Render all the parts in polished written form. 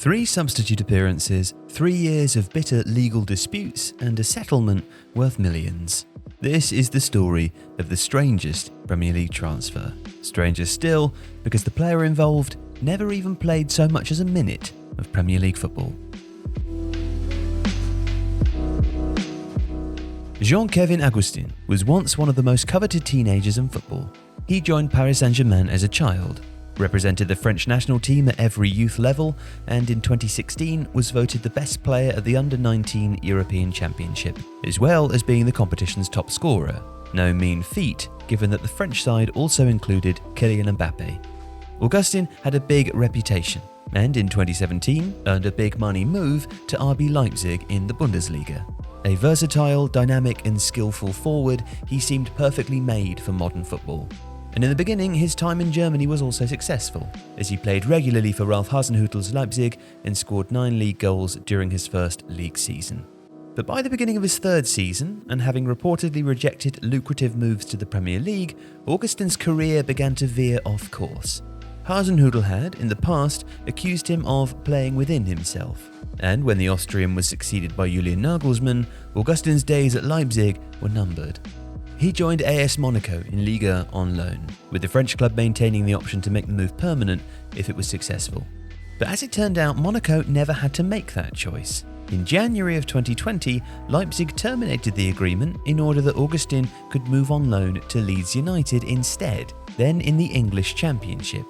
3 substitute appearances, 3 years of bitter legal disputes, and a settlement worth millions. This is the story of the strangest Premier League transfer. Stranger still, because the player involved never even played so much as a minute of Premier League football. Jean-Kevin Augustin was once one of the most coveted teenagers in football. He joined Paris Saint-Germain as a child, represented the French national team at every youth level, and in 2016 was voted the best player at the Under-19 European Championship, as well as being the competition's top scorer. No mean feat, given that the French side also included Kylian Mbappe. Augustin had a big reputation, and in 2017 earned a big money move to RB Leipzig in the Bundesliga. A versatile, dynamic and skillful forward, he seemed perfectly made for modern football. And in the beginning, his time in Germany was also successful, as he played regularly for Ralf Hasenhüttl's Leipzig and scored 9 league goals during his first league season. But by the beginning of his 3rd season, and having reportedly rejected lucrative moves to the Premier League, Augustin's career began to veer off course. Hasenhüttl had, in the past, accused him of playing within himself. And when the Austrian was succeeded by Julian Nagelsmann, Augustin's days at Leipzig were numbered. He joined AS Monaco in Liga on loan, with the French club maintaining the option to make the move permanent if it was successful. But as it turned out, Monaco never had to make that choice. In January of 2020, Leipzig terminated the agreement in order that Augustin could move on loan to Leeds United instead, then in the English Championship.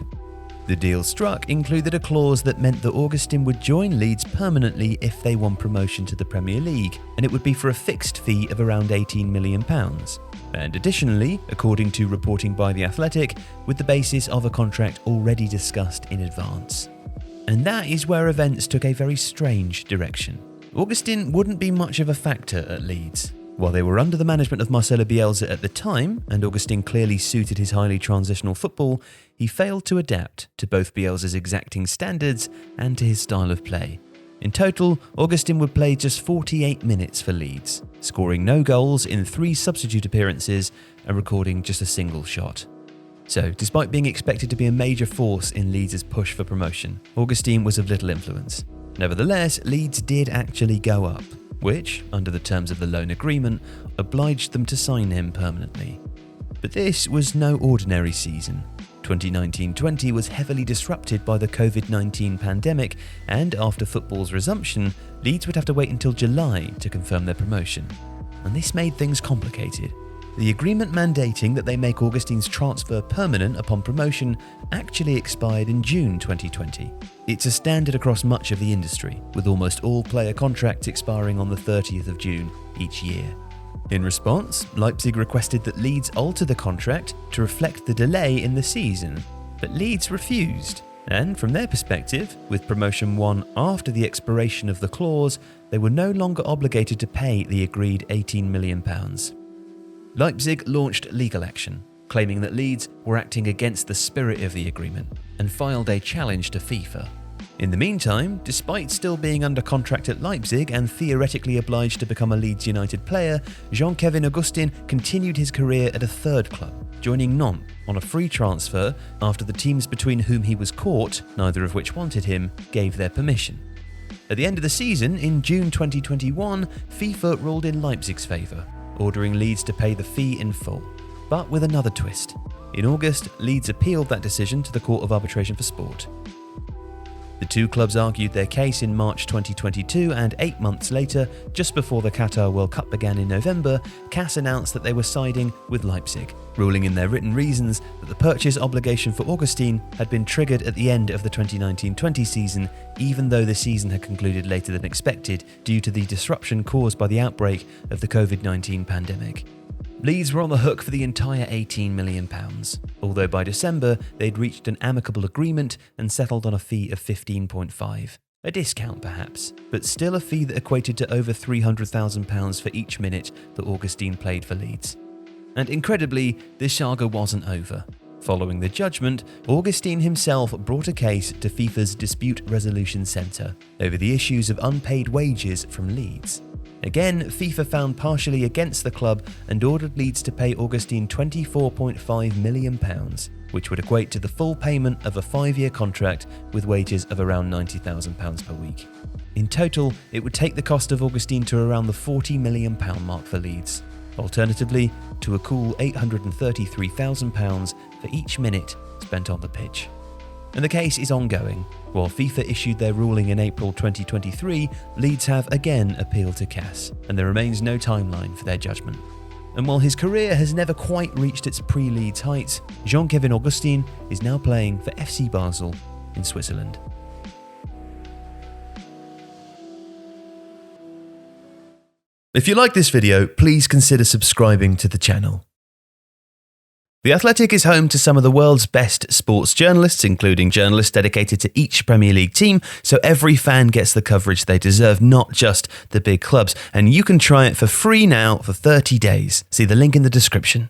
The deal struck included a clause that meant that Augustin would join Leeds permanently if they won promotion to the Premier League, and it would be for a fixed fee of around £18 million. And additionally, according to reporting by The Athletic, with the basis of a contract already discussed in advance. And that is where events took a very strange direction. Augustin wouldn't be much of a factor at Leeds. While they were under the management of Marcelo Bielsa at the time, and Augustin clearly suited his highly transitional football, he failed to adapt to both Bielsa's exacting standards and to his style of play. In total, Augustin would play just 48 minutes for Leeds, scoring no goals in 3 substitute appearances and recording just a single shot. So, despite being expected to be a major force in Leeds' push for promotion, Augustin was of little influence. Nevertheless, Leeds did actually go up, which, under the terms of the loan agreement, obliged them to sign him permanently. But this was no ordinary season. 2019-20 was heavily disrupted by the COVID-19 pandemic, and after football's resumption, Leeds would have to wait until July to confirm their promotion. And this made things complicated. The agreement mandating that they make Augustin's transfer permanent upon promotion actually expired in June 2020. It's a standard across much of the industry, with almost all player contracts expiring on the 30th of June each year. In response, Leipzig requested that Leeds alter the contract to reflect the delay in the season, but Leeds refused. And from their perspective, with promotion won after the expiration of the clause, they were no longer obligated to pay the agreed £18 million. Leipzig launched legal action, claiming that Leeds were acting against the spirit of the agreement, and filed a challenge to FIFA. In the meantime, despite still being under contract at Leipzig and theoretically obliged to become a Leeds United player, Jean-Kevin Augustin continued his career at a 3rd club, joining Nantes on a free transfer after the teams between whom he was caught, neither of which wanted him, gave their permission. At the end of the season, in June 2021, FIFA ruled in Leipzig's favour, ordering Leeds to pay the fee in full, but with another twist. In August, Leeds appealed that decision to the Court of Arbitration for Sport. The 2 clubs argued their case in March 2022, and 8 months later, just before the Qatar World Cup began in November, CAS announced that they were siding with Leipzig, ruling in their written reasons that the purchase obligation for Augustin had been triggered at the end of the 2019-20 season, even though the season had concluded later than expected due to the disruption caused by the outbreak of the COVID-19 pandemic. Leeds were on the hook for the entire £18 million, although by December they'd reached an amicable agreement and settled on a fee of 15.5. A discount perhaps, but still a fee that equated to over £300,000 for each minute that Augustin played for Leeds. And incredibly, this saga wasn't over. Following the judgment, Augustin himself brought a case to FIFA's Dispute Resolution Centre over the issues of unpaid wages from Leeds. Again, FIFA found partially against the club and ordered Leeds to pay Augustin £24.5 million, which would equate to the full payment of a 5-year contract with wages of around £90,000 per week. In total, it would take the cost of Augustin to around the £40 million mark for Leeds. Alternatively, to a cool £833,000 for each minute spent on the pitch. And the case is ongoing. While FIFA issued their ruling in April 2023, Leeds have again appealed to CAS, and there remains no timeline for their judgment. And while his career has never quite reached its pre-Leeds heights, Jean-Kevin Augustin is now playing for FC Basel in Switzerland. If you like this video, please consider subscribing to the channel. The Athletic is home to some of the world's best sports journalists, including journalists dedicated to each Premier League team, so every fan gets the coverage they deserve, not just the big clubs. And you can try it for free now for 30 days. See the link in the description.